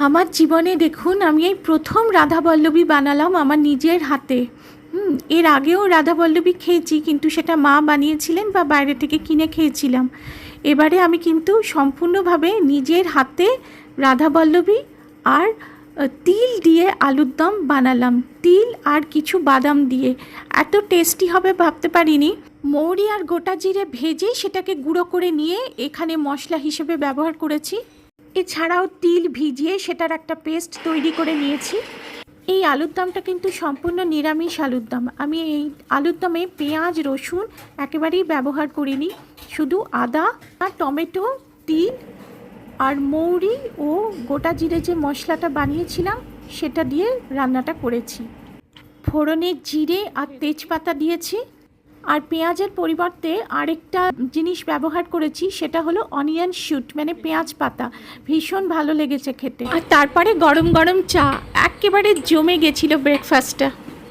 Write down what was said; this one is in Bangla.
আমার জীবনে দেখুন আমি এই প্রথম রাধাবল্লভী বানালাম আমার নিজের হাতে। এর আগেও রাধাবল্লভী খেয়েছি, কিন্তু সেটা মা বানিয়েছিলেন বা বাইরে থেকে কিনে খেয়েছিলাম। এবারে আমি কিন্তু সম্পূর্ণভাবে নিজের হাতে রাধাবল্লভী আর তিল দিয়ে আলুর দম বানালাম। তিল আর কিছু বাদাম দিয়ে এত টেস্টি হবে ভাবতে পারিনি। মৌরি আর গোটা জিরে ভেজে সেটাকে গুঁড়ো করে নিয়ে এখানে মশলা হিসেবে ব্যবহার করেছি। এছাড়াও তিল ভিজিয়ে সেটার একটা পেস্ট তৈরি করে নিয়েছি। এই আলুর দমটা কিন্তু সম্পূর্ণ নিরামিষ আলুর দম। আমি এই আলুর দমে পেঁয়াজ রসুন একেবারেই ব্যবহার করিনি, শুধু আদা আর টমেটো, তিল আর মৌরি ও গোটা জিরে যে মশলাটা বানিয়েছিলাম সেটা দিয়ে রান্নাটা করেছি। ফোড়নে জিরে আর তেজপাতা দিয়েছি, আর পেঁয়াজের পরিবর্তে আরেকটা জিনিস ব্যবহার করেছি, সেটা হলো অনিয়ন শুট, মানে পেঁয়াজ পাতা। ভীষণ ভালো লেগেছে খেতে। আর তারপরে গরম গরম চা, একেবারে জমে গেছিল ব্রেকফাস্টটা।